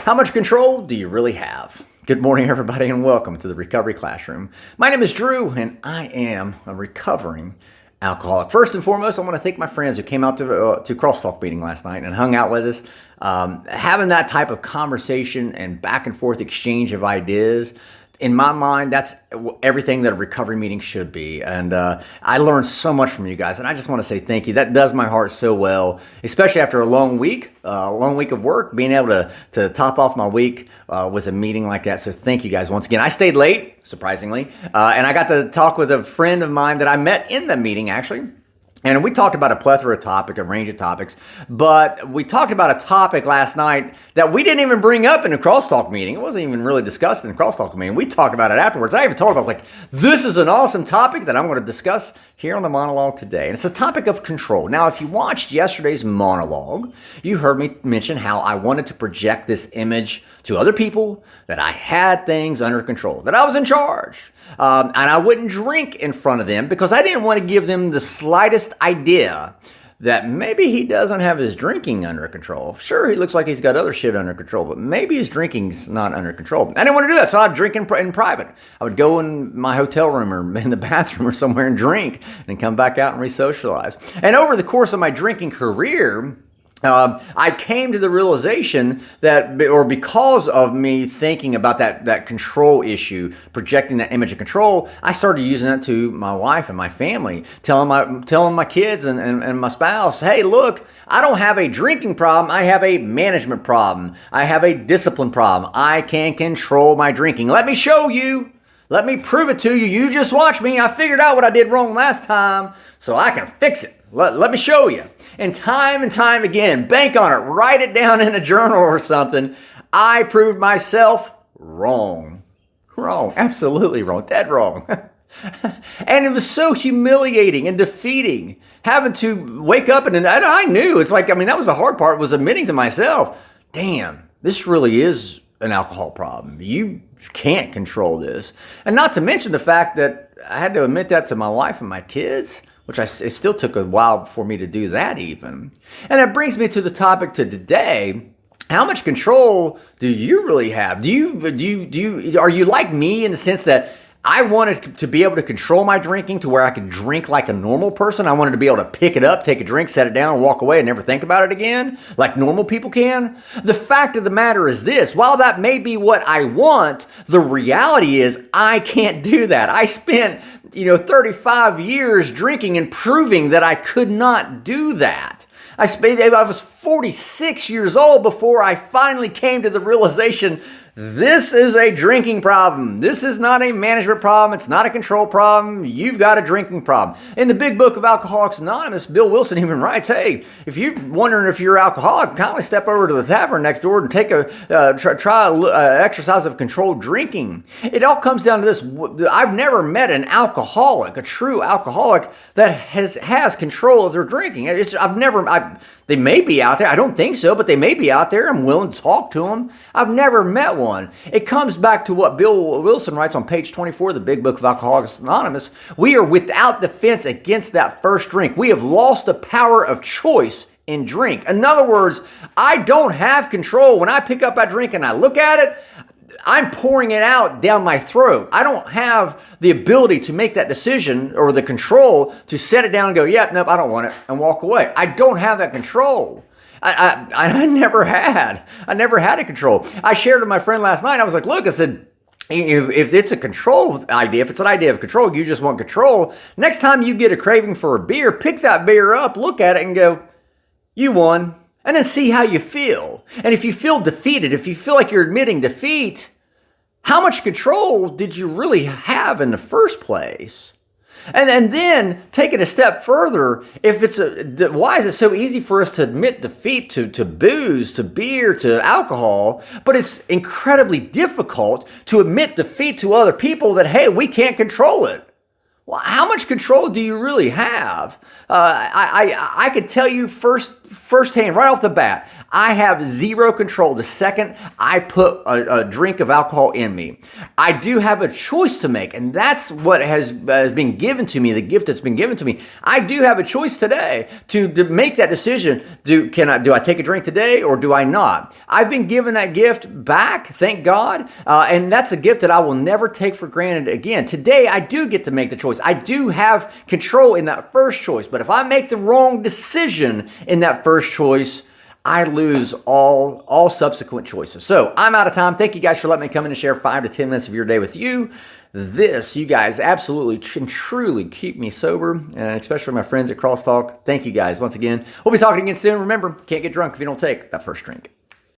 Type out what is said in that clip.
How much control do you really have? Good morning, everybody, and welcome to the Recovery Classroom. My name is Drew, and I am a recovering alcoholic. First and foremost, I want to thank my friends who came out to Crosstalk meeting last night and hung out with us. Having that type of conversation and back and forth exchange of ideas, in my mind, that's everything that a recovery meeting should be. And I learned so much from you guys, and I just want to say thank you. That does my heart so well, especially after a long week of work, being able to top off my week with a meeting like that. So thank you guys once again. I stayed late, surprisingly, and I got to talk with a friend of mine that I met in the meeting, actually. And we talked about a plethora of topics, a range of topics, but we talked about a topic last night that we didn't even bring up in a Crosstalk meeting. It wasn't even really discussed in the Crosstalk meeting. We talked about it afterwards. I even told them, I was like, this is an awesome topic that I'm going to discuss here on the monologue today. And it's a topic of control. Now, if you watched yesterday's monologue, you heard me mention how I wanted to project this image to other people that I had things under control, that I was in charge. And I wouldn't drink in front of them because I didn't want to give them the slightest idea that maybe he doesn't have his drinking under control. Sure, he looks like he's got other shit under control, but maybe his drinking's not under control. I didn't want to do that, so I'd drink in private. I would go in my hotel room or in the bathroom or somewhere and drink and come back out and re-socialize. And over the course of my drinking career, I came to the realization that, or because of me thinking about that control issue, projecting that image of control, I started using it to my wife and my family, telling my kids and my spouse, hey, look, I don't have a drinking problem. I have a management problem. I have a discipline problem. I can control my drinking. Let me show you. Let me prove it to you. You just watch me. I figured out what I did wrong last time, so I can fix it. Let me show you. And time again, bank on it, write it down in a journal or something. I proved myself wrong. Wrong, absolutely wrong, dead wrong. And it was so humiliating and defeating having to wake up and I knew, it's like, that was the hard part, was admitting to myself, damn, this really is an alcohol problem. You can't control this. And not to mention the fact that I had to admit that to my wife and my kids, which it still took a while for me to do that even. And that brings me to the topic to today. How much control do you really have? Are you like me in the sense that I wanted to be able to control my drinking to where I could drink like a normal person? I wanted to be able to pick it up, take a drink, set it down, and walk away and never think about it again, like normal people can. The fact of the matter is this: while that may be what I want, the reality is I can't do that. I spent 35 years drinking and proving that I could not do that. I was 46 years old before I finally came to the realization, this is a drinking problem. This is not a management problem. It's not a control problem. You've got a drinking problem. In the big book of Alcoholics Anonymous, Bill Wilson even writes, hey, if you're wondering if you're alcoholic, kindly step over to the tavern next door and take try an exercise of controlled drinking. It all comes down to this. I've never met an alcoholic, a true alcoholic, that has control of their drinking. They may be out there. I don't think so, but they may be out there. I'm willing to talk to them. I've never met one. It comes back to what Bill Wilson writes on page 24 of the Big Book of Alcoholics Anonymous. We are without defense against that first drink. We have lost the power of choice in drink. In other words, I don't have control. When I pick up a drink and I look at it, I'm pouring it out down my throat. I don't have the ability to make that decision or the control to set it down and go, yep, nope, I don't want it, and walk away. I don't have that control. I never had. I never had a control. I shared with my friend last night. I was like, look, I said, if it's a control idea, if it's an idea of control, you just want control. Next time you get a craving for a beer, pick that beer up, look at it and go, you won. And then see how you feel. And if you feel defeated, if you feel like you're admitting defeat, how much control did you really have in the first place? And then take it a step further, why is it so easy for us to admit defeat to booze, to beer, to alcohol, but it's incredibly difficult to admit defeat to other people that, hey, we can't control it. Well, how much control do you really have? I could tell you firsthand, right off the bat, I have zero control the second I put a drink of alcohol in me. I do have a choice to make, and that's what has been given to me, the gift that's been given to me. I do have a choice today to make that decision. Do I take a drink today or do I not? I've been given that gift back, thank God, and that's a gift that I will never take for granted again. Today, I do get to make the choice. I do have control in that first choice, but if I make the wrong decision in that first choice, I lose all subsequent choices. So I'm out of time. Thank you guys for letting me come in and share 5 to 10 minutes of your day with you. You guys absolutely and truly keep me sober, and especially my friends at Crosstalk. Thank you guys once again. We'll be talking again soon. Remember, can't get drunk if you don't take that first drink.